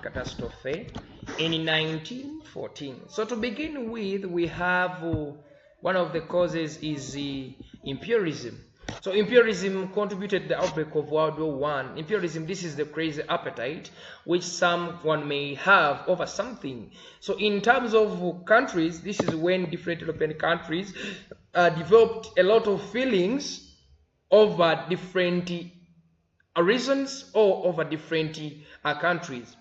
catastrophe in 1914. So to begin with, we have one of the causes is imperialism. So imperialism contributed to the outbreak of World War I. Imperialism, this is the crazy appetite which someone may have over something. So in terms of countries, this is when different European countries developed a lot of feelings over different reasons or over different countries.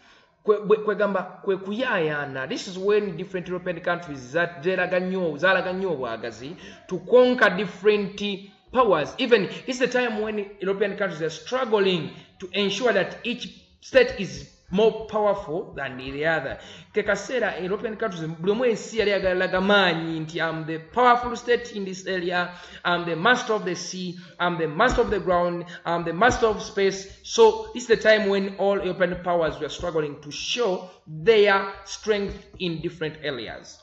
This is when different European countries zalaga nnyo bwagazi to conquer different powers. Even it's the time when European countries are struggling to ensure that each state is more powerful than the other. Kekasera European countries I'm the powerful state in this area, I'm the master of the sea, I'm the master of the ground, I'm the master of space. So it's the time when all European powers were struggling to show their strength in different areas.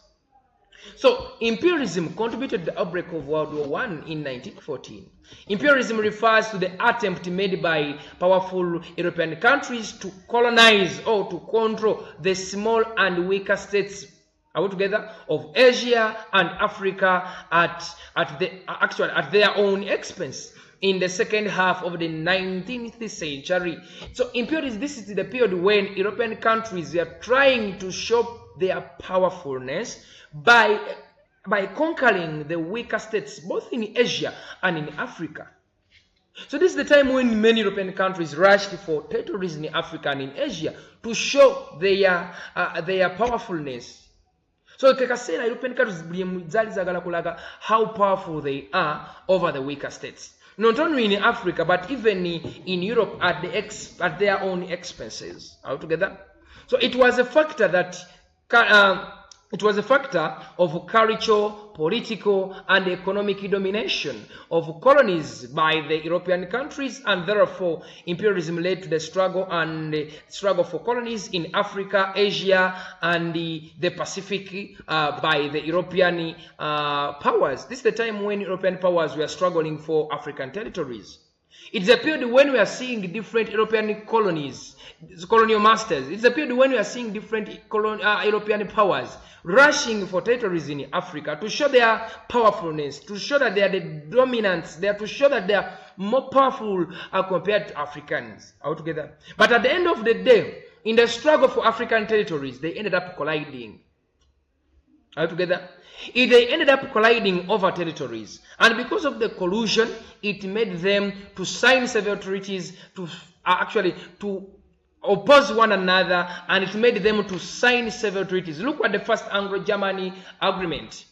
So imperialism contributed to the outbreak of World War I in 1914. Imperialism refers to the attempt made by powerful European countries to colonize or to control the small and weaker states altogether of Asia and Africa at their own expense in the second half of the 19th century. So imperialism, this is the period when European countries are trying to show their powerfulness by conquering the weaker states both in Asia and in Africa. So this is the time when many European countries rushed for territories in Africa and in Asia to show their powerfulness. So kekasera European countries zagala kulaga how powerful they are over the weaker states. Not only in Africa but even in Europe at their own expenses altogether. So it was a factor of cultural, political, and economic domination of colonies by the European countries, and therefore imperialism led to the struggle for colonies in Africa, Asia, and the Pacific by the European powers. This is the time when European powers were struggling for African territories. It's a period when we are seeing different European colonies, colonial masters. It's a period when we are seeing different European powers rushing for territories in Africa to show their powerfulness, to show that they are the dominants, to show that they are more powerful compared to Africans altogether. But at the end of the day, in the struggle for African territories, they ended up colliding altogether. They ended up colliding over territories, and because of the collusion, it made them to sign several treaties to oppose one another, and it made them to sign several treaties. Look at the first Anglo-German agreement.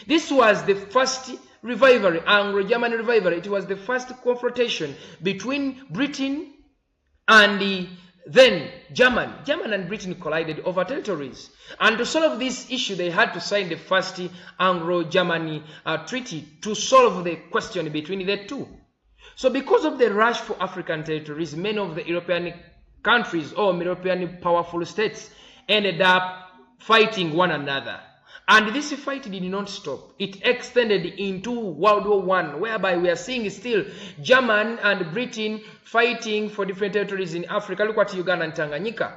This was the first rivalry, Anglo-German rivalry. It was the first confrontation between Britain and then German and Britain collided over territories. And to solve this issue, they had to sign the first Anglo-German treaty to solve the question between the two. So because of the rush for African territories, many of the European countries or European powerful states ended up fighting one another. And this fight did not stop. It extended into World War I, whereby we are seeing still German and Britain fighting for different territories in Africa. Look at Uganda and Tanganyika.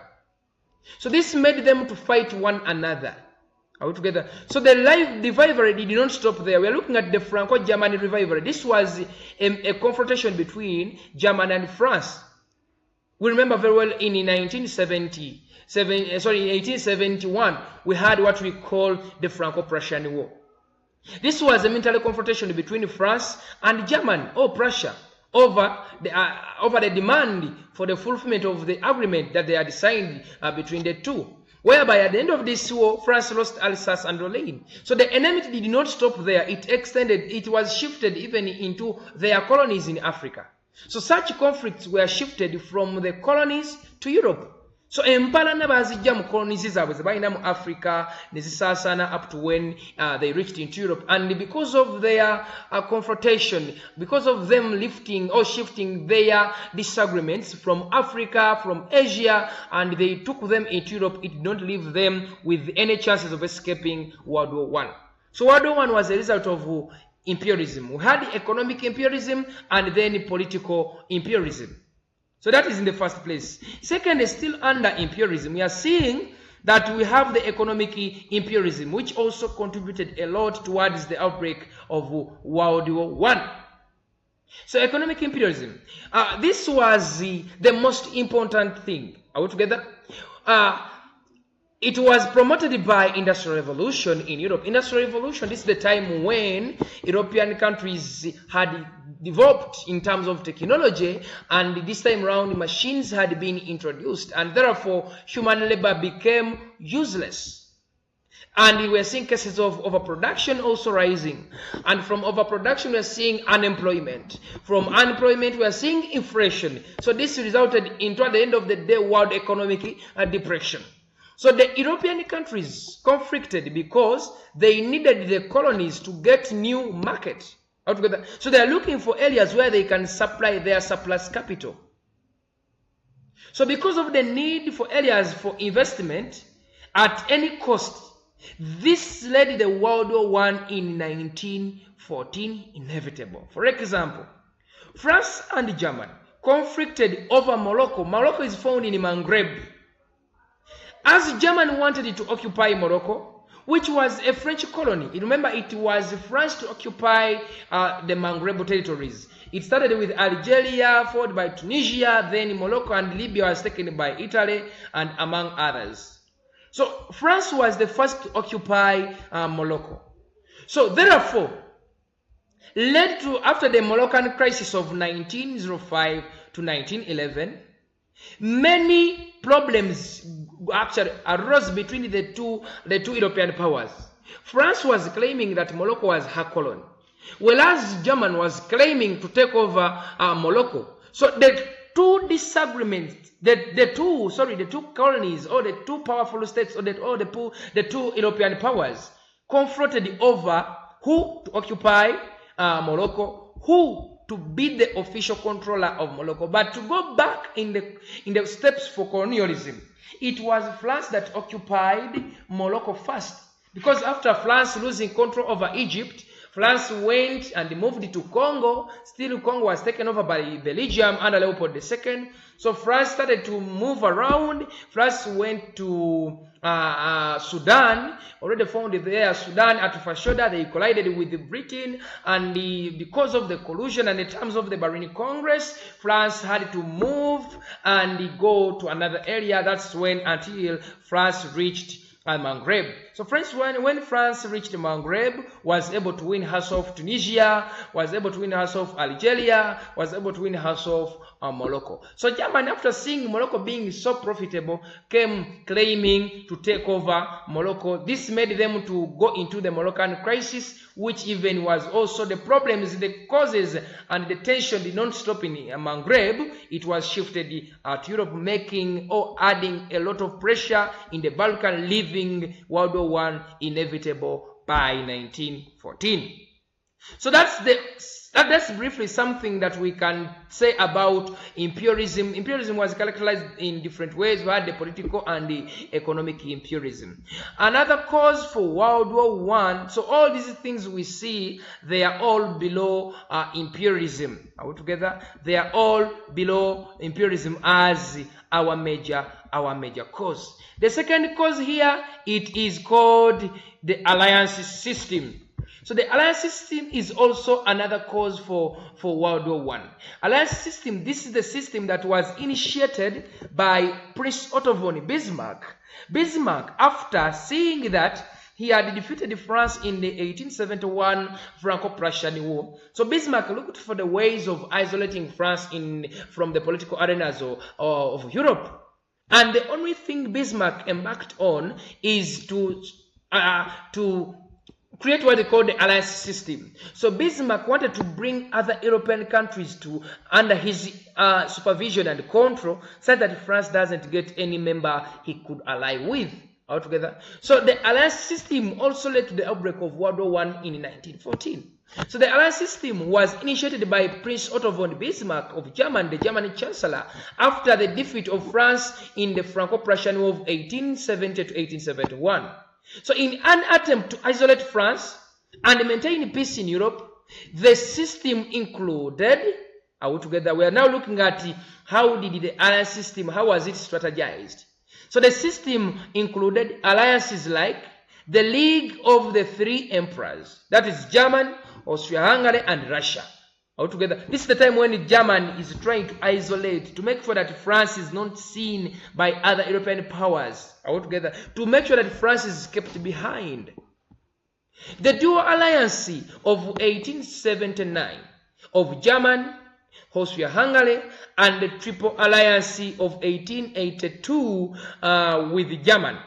So this made them to fight one another altogether. So the rivalry did not stop there. We are looking at the Franco-German rivalry. This was a confrontation between Germany and France. We remember very well in 1871, we had what we call the Franco-Prussian War. This was a military confrontation between France and Germany or Prussia over the demand for the fulfillment of the agreement that they had signed between the two. Whereby at the end of this war, France lost Alsace and Lorraine. So the enemy did not stop there. It extended, it was shifted even into their colonies in Africa. So such conflicts were shifted from the colonies to Europe. So empalana bazijja mu colonies zaabwe zebalina mu Africa ne zisaasana up to when they reached into Europe. And because of their confrontation, because of them lifting or shifting their disagreements from Africa, from Asia, and they took them into Europe, it did not leave them with any chances of escaping World War I. So World War I was a result of imperialism. We had economic imperialism and then political imperialism. So that is in the first place. Second is still under imperialism. We are seeing that we have the economic imperialism, which also contributed a lot towards the outbreak of World War I. So economic imperialism, this was the most important thing. Are we together? It was promoted by Industrial Revolution in Europe. Industrial Revolution, this is the time when European countries had developed in terms of technology, and this time around machines had been introduced, and therefore human labor became useless. And we were seeing cases of overproduction also rising. And from overproduction, we are seeing unemployment. From unemployment, we are seeing inflation. So this resulted into, at the end of the day, world economic depression. So the European countries conflicted because they needed the colonies to get new market altogether. So they are looking for areas where they can supply their surplus capital. So because of the need for areas for investment at any cost, this led the World War I in 1914 inevitable. For example, France and Germany conflicted over Morocco. Morocco is found in Maghreb. As Germany wanted to occupy Morocco, which was a French colony. Remember, it was France to occupy the Maghreb territories. It started with Algeria, followed by Tunisia, then Morocco and Libya was taken by Italy, and among others. So France was the first to occupy Morocco. So therefore, led to, after the Moroccan crisis of 1905 to 1911, many problems actually arose between the two European powers. France was claiming that Morocco was her colony, whereas Germany was claiming to take over Morocco. So the two disagreements, the two colonies, or the two powerful states, or the two European powers confronted over who to occupy Morocco, who to be the official controller of Morocco. But to go back in the steps for colonialism, it was France that occupied Morocco first, because after France losing control over Egypt, France went and moved to Congo. Still, Congo was taken over by Belgium under Leopold II. So France started to move around. France went to Sudan, already found there. Sudan at Fashoda, they collided with Britain, and because of the collusion and the terms of the Berlin Congress, France had to move and go to another area. That's when, until France reached Maghreb. So when France reached Maghreb, was able to win herself Tunisia, was able to win herself Algeria, was able to win herself Morocco. So Germany, after seeing Morocco being so profitable, came claiming to take over Morocco. This made them to go into the Moroccan crisis, which even was also the problems, the causes, and the tension did not stop in Maghreb. It was shifted to Europe, making or adding a lot of pressure in the Balkan, leaving World War I inevitable by 1914. So that's briefly something that we can say about imperialism. Imperialism was characterized in different ways. We had the political and the economic imperialism. Another cause for World War I, so all these things we see, they are all below imperialism. Are we together? They are all below imperialism as our major cause. The second cause here, it is called the alliance system. So the alliance system is also another cause for World War I. Alliance system, this is the system that was initiated by Prince Otto von Bismarck. Bismarck, after seeing that he had defeated France in the 1871 Franco-Prussian War, so Bismarck looked for the ways of isolating France from the political arenas of Europe. And the only thing Bismarck embarked on is to create what they call the alliance system. So Bismarck wanted to bring other European countries under his supervision and control, so that France doesn't get any member he could ally with altogether. So the alliance system also led to the outbreak of World War I in 1914. So the alliance system was initiated by Prince Otto von Bismarck of Germany, the German Chancellor, after the defeat of France in the Franco-Prussian War of 1870 to 1871. So in an attempt to isolate France and maintain peace in Europe, the system included Are we together? We are now looking at how did the alliance system, how was it strategized? So the system included alliances like the League of the Three Emperors, that is German, Austria-Hungary, and Russia. Altogether, this is the time when Germany is trying to isolate, to make sure that France is not seen by other European powers. Altogether, to make sure that France is kept behind. The dual alliance of 1879 of German, Austria-Hungary, and the triple alliance of 1882 with Germany.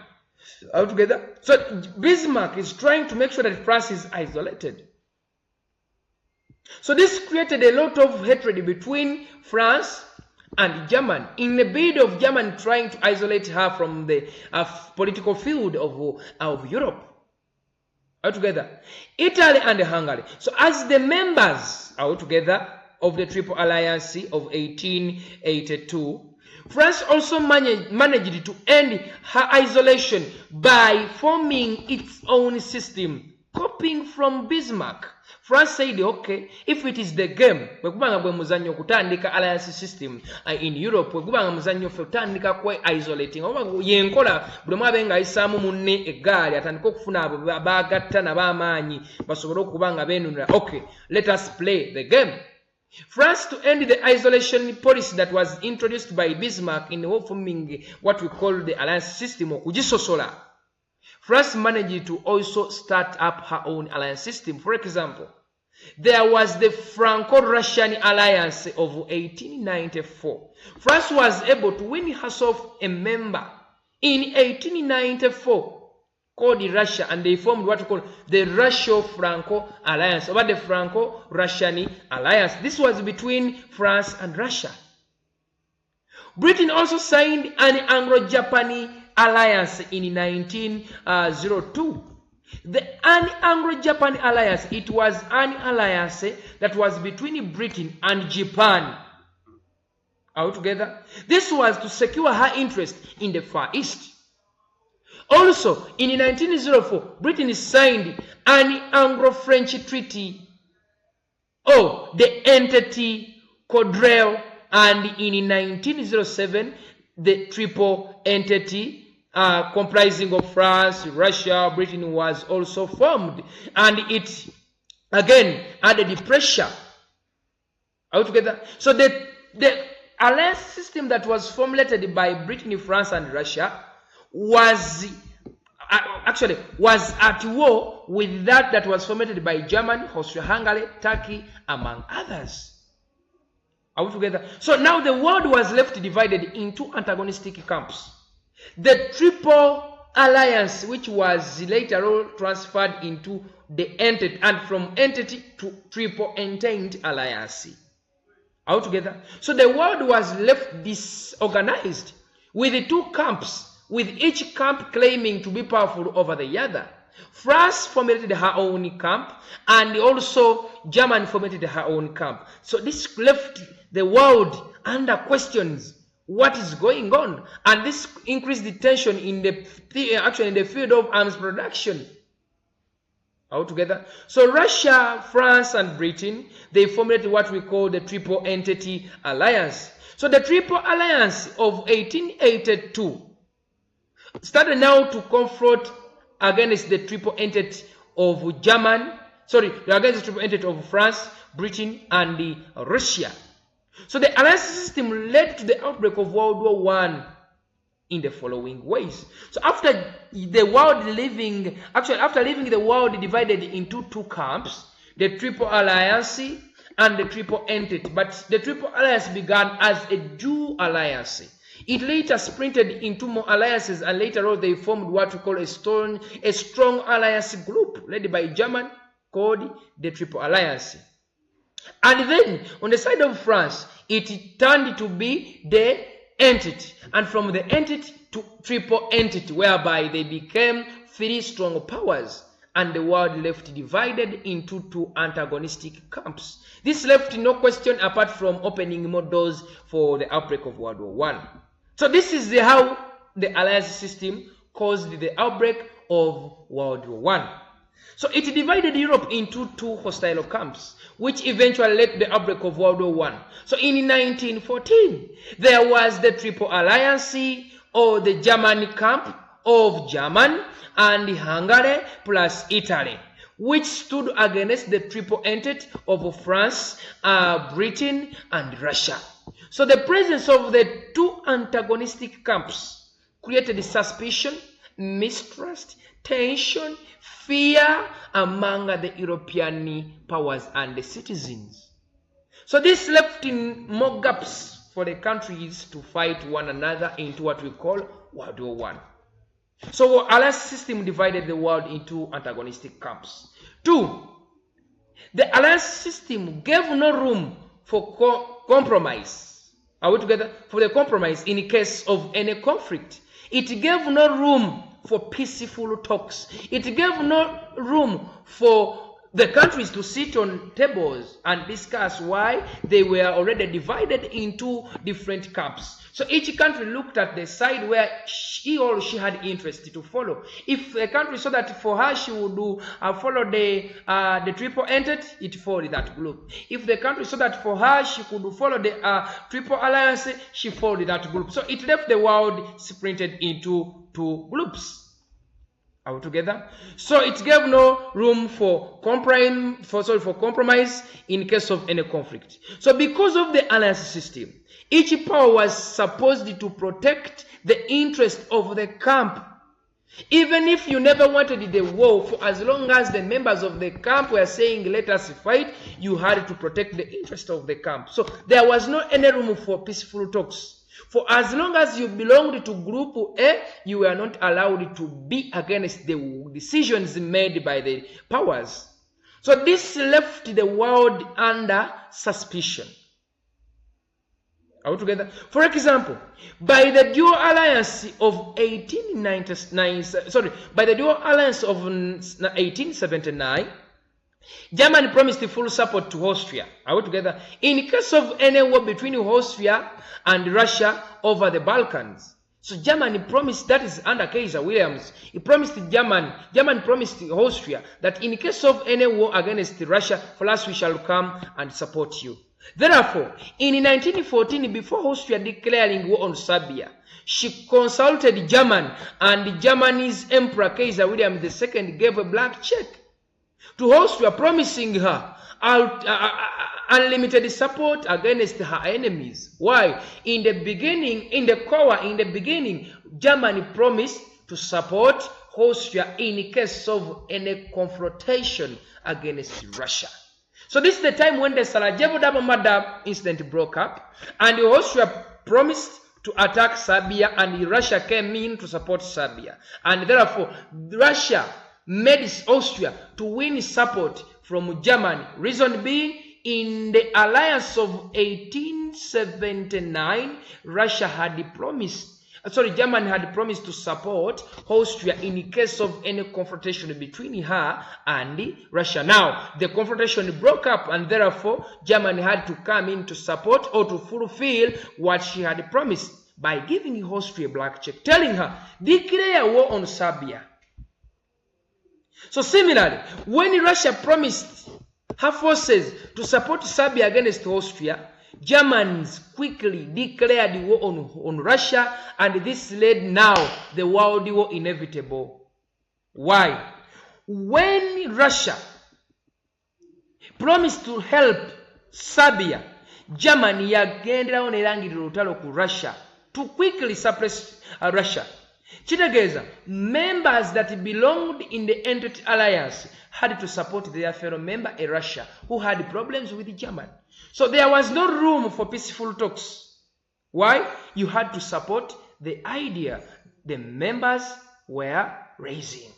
Altogether, so Bismarck is trying to make sure that France is isolated. So this created a lot of hatred between France and Germany in the bid of Germany trying to isolate her from the political field of Europe. Altogether, Italy and Hungary. So as the members altogether of the Triple Alliance of 1882, France also managed to end her isolation by forming its own system, copying from Bismarck. France said, okay, if it is the game, alliance system in Europe, isolating. Okay, let us play the game. France, to end the isolation policy that was introduced by Bismarck in forming what we call the alliance system of Kujisosola, France managed to also start up her own alliance system. For example, there was the Franco-Russian alliance of 1894. France was able to win herself a member in 1894 called Russia, and they formed what we call the Russo-Franco alliance, or the Franco-Russian alliance. This was between France and Russia. Britain also signed an Anglo-Japanese alliance in 1902. The Anglo-Japan alliance, it was an alliance that was between Britain and Japan. Altogether, this was to secure her interest in the Far East. Also, in 1904, Britain signed an Anglo-French treaty, the entity Codrel, and in 1907, the triple entity comprising of France, Russia, Britain was also formed, and it again added the pressure altogether. So the alliance system that was formulated by Britain, France, and Russia was at war with that was formulated by Germany, Austria-Hungary, Turkey, among others. Altogether. So now the world was left divided into antagonistic camps. The Triple Alliance, which was later on transferred into the entity, and from entity to Triple Entente Alliance. Altogether. So the world was left disorganized with the two camps, with each camp claiming to be powerful over the other. France formulated her own camp, and also Germany formulated her own camp. So this left the world under questions. What is going on? And this increased the tension in the field of arms production. Altogether. So Russia, France, and Britain, they formulated what we call the Triple Entity Alliance. So the Triple Alliance of 1882 started now to confront against the Triple Entity of against the Triple Entity of France, Britain, and Russia. So the alliance system led to the outbreak of World War I in the following ways. So after leaving the world divided into two camps, the Triple Alliance and the Triple Entity. But the Triple Alliance began as a dual alliance. It later splintered into more alliances, and later on they formed what we call a strong alliance group led by Germany called the Triple Alliance. And then on the side of France, it turned to be the entity, and from the entity to Triple Entity, whereby they became three strong powers, and the world left divided into two antagonistic camps. This left no question apart from opening more doors for the outbreak of World War I. So this is how the alliance system caused the outbreak of World War I. So it divided Europe into two hostile camps, which eventually led to the outbreak of World War I. So in 1914, there was the Triple Alliance, or the German camp of Germany and Hungary plus Italy, which stood against the Triple Entente of France, Britain, and Russia. So the presence of the two antagonistic camps created suspicion, mistrust, tension, fear among the European powers and the citizens. So this left in more gaps for the countries to fight one another into what we call World War I. So Alliance system divided the world into antagonistic camps. 2. The Alliance system gave no room for compromise. Are we together? For the compromise in case of any conflict. It gave no room for peaceful talks. It gave no room for the countries to sit on tables and discuss why they were already divided into different camps. So each country looked at the side where he or she had interest to follow. If a country saw that for her she would follow the Triple Entente, it followed that group. If the country saw that for her she could follow the Triple Alliance, she followed that group. So it left the world splintered into two groups. Are we together? So it gave no room for compromise in case of any conflict. So because of the alliance system, each power was supposed to protect the interest of the camp. Even if you never wanted the war, for as long as the members of the camp were saying, let us fight, you had to protect the interest of the camp. So there was no any room for peaceful talks. For as long as you belonged to Group A, you were not allowed to be against the decisions made by the powers. So this left the world under suspicion. Are we together? For example, by the dual alliance of 1879, Germany promised full support to Austria. Are we together? In case of any war between Austria and Russia over the Balkans. So Germany promised, that is under Kaiser Williams, he promised Germany promised Austria that in case of any war against Russia, for us we shall come and support you. Therefore, in 1914, before Austria declaring war on Serbia, she consulted Germany, and Germany's Emperor Kaiser William II gave a blank check to Austria, promising her unlimited support against her enemies. Why? In the beginning, Germany promised to support Austria in case of any confrontation against Russia. So this is the time when the Sarajevo Double Murder incident broke up, and Austria promised to attack Serbia, and Russia came in to support Serbia. And therefore, Russia made Austria to win support from Germany. Reason being, in the alliance of 1879, Germany had promised to support Austria in case of any confrontation between her and Russia. Now, the confrontation broke up, and therefore, Germany had to come in to support or to fulfill what she had promised by giving Austria a black check, telling her, declare war on Serbia. So similarly, when Russia promised her forces to support Serbia against Austria, Germans quickly declared war on Russia, and this led now the world war inevitable. Why? When Russia promised to help Serbia, Germany yagenderawo nerangirira olutalo ku Russia to quickly suppress Russia. Chitegeeza, members that belonged in the Entente Alliance had to support their fellow member, Russia, who had problems with Germany. So there was no room for peaceful talks. Why? You had to support the idea the members were raising.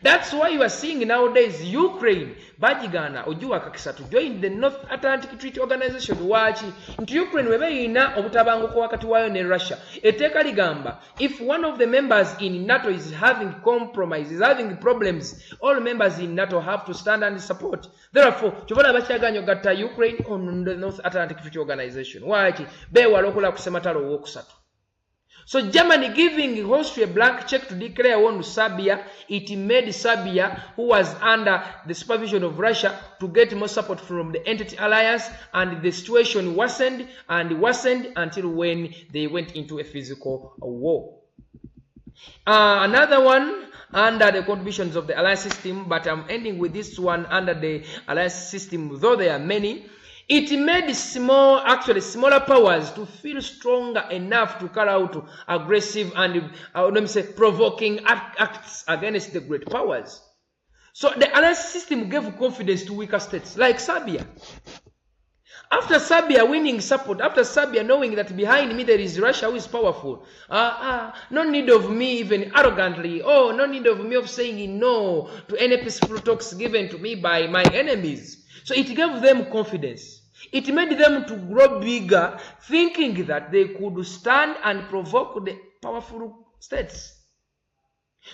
That's why you are seeing nowadays Ukraine, Bajigana, Ojuwa Kakisa to join the North Atlantic Treaty Organization. Wachi, into Ukraine, webeina obutabanguko wakati wayo ne Russia. Eteka ligamba, if one of the members in NATO is having compromise, is having problems, all members in NATO have to stand and support. Therefore, chovala bachaganyo gata Ukraine on the North Atlantic Treaty Organization. Wachi, bewa lokola kusematalo wokusatu. So Germany giving Austria a blank check to declare war on Serbia, it made Serbia, who was under the supervision of Russia, to get more support from the Entente Alliance, and the situation worsened and worsened until when they went into a physical war. Another one under the contributions of the alliance system, but I'm ending with this one under the alliance system, though there are many. It made smaller powers to feel stronger enough to carry out aggressive and provoking acts against the great powers. So the alliance system gave confidence to weaker states like Serbia. After Serbia winning support, after Serbia knowing that behind me there is Russia who is powerful, no need of me even arrogantly, no need of me of saying no to any peaceful talks given to me by my enemies. So it gave them confidence. It made them to grow bigger, thinking that they could stand and provoke the powerful states.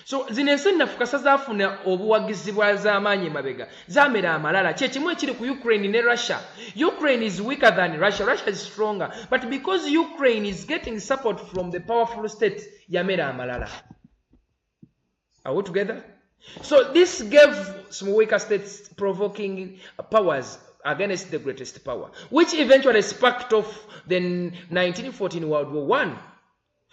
So zinense nafukasa zafuna obuwagizi bwa z'amaanyi mabega zamera amalala kyekimu ekiri ku Ukraine ne Russia. Ukraine is weaker than Russia. Russia is stronger, but because Ukraine is getting support from the powerful states, yamera amalala. Are we together? So this gave some weaker states provoking powers against the greatest power, which eventually sparked off the 1914 World War I.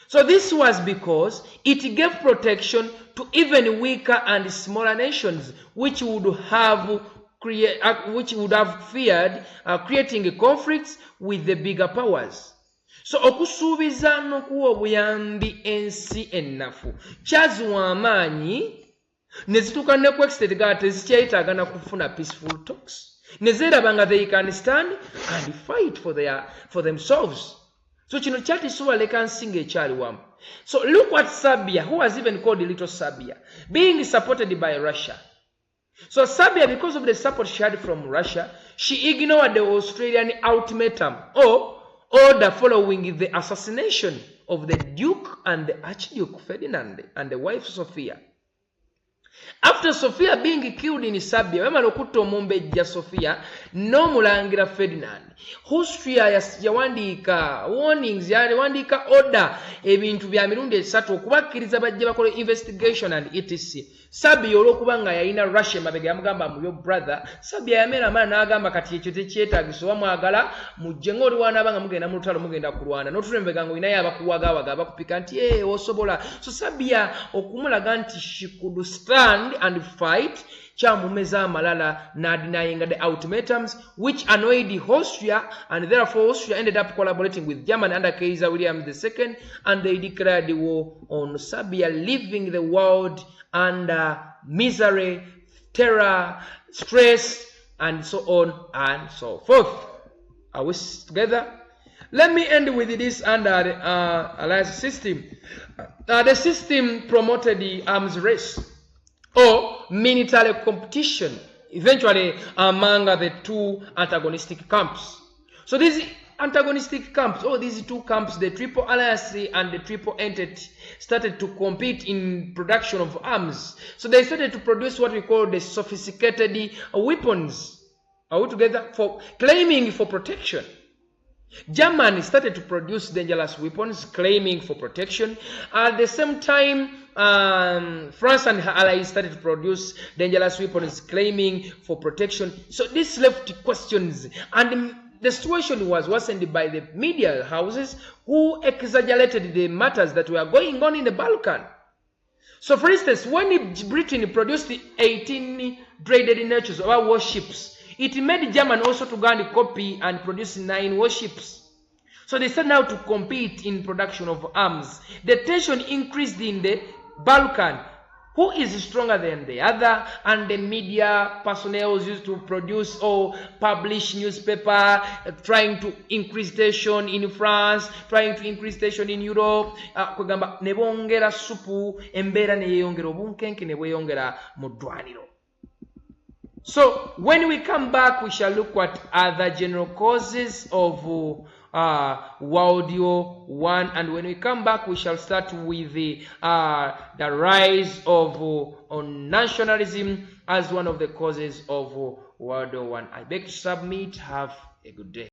So this was because it gave protection to even weaker and smaller nations, which would have feared creating conflicts with the bigger powers. So okusuubiza n'okuwa obuyambi ensi ennafu kyaziwa amaanyi ne zituuka ne ku extent nga tezikyetaaga na kufuna peaceful talks, ne zeeraba nga they can stand and fight for themselves. So kino kyatisuwa leka nsinga ekyali wamu. So look at Serbia, who was even called Little Serbia, being supported by Russia. So Serbia, because of the support she had from Russia, she ignored the Australian ultimatum or order following the assassination of the Duke and the Archduke Ferdinand and the wife Sophia. After Sophia being killed in Serbia, wema lokuto mumbejja Sophia, no mulangira Ferdinand. Austria yawandika warnings, yawandika order, ebintu bya mirundi esatu okubakkiriza bajje bakole investigation and etc. Serbia olwokubanga yalina Russia mabega yamugamba mu your brother, Serbia yamera amana n'agamba kati ekyo tekyetaagisa wamwagala mujje ng'oli wanabanga mugenda mu lutalo mugenda kulwana n'otulembega ngo inayo abakuwagawaga abakupika nti osobola. So Serbia okumulaga nti she could stand and fight, kyamumeza amalala denying the ultimatums, which annoyed Austria, and therefore Austria ended up collaborating with Germany under Kaiser William II, and they declared the war on Serbia, leaving the world under misery, terror, stress, and so on and so forth. Are we together? Let me end with this under the alliance system. The system promoted the arms race or military competition, eventually among the two antagonistic camps. So these antagonistic camps, these two camps, the Triple Alliance and the Triple Entente, started to compete in production of arms. So they started to produce what we call the sophisticated weapons. Are we together? For claiming for protection. Germany started to produce dangerous weapons, claiming for protection. At the same time, France and her allies started to produce dangerous weapons, claiming for protection. So this left questions, and the situation was worsened by the media houses who exaggerated the matters that were going on in the Balkan. So for instance, when Britain produced 18 dreaded natures of our warships, it made Germany also to go and copy and produce 9 warships. So they started now to compete in production of arms. The tension increased in the Balkan. Who is stronger than the other? And the media personnel used to produce or publish newspaper, trying to increase tension in France, trying to increase tension in Europe. Nebongera supu embera neyongera obunkenke nebweyongera mu ddwaniro. So when we come back, we shall look at other general causes of World War I, and when we come back, we shall start with the rise of nationalism as one of the causes of World War I. I beg to submit. Have a good day.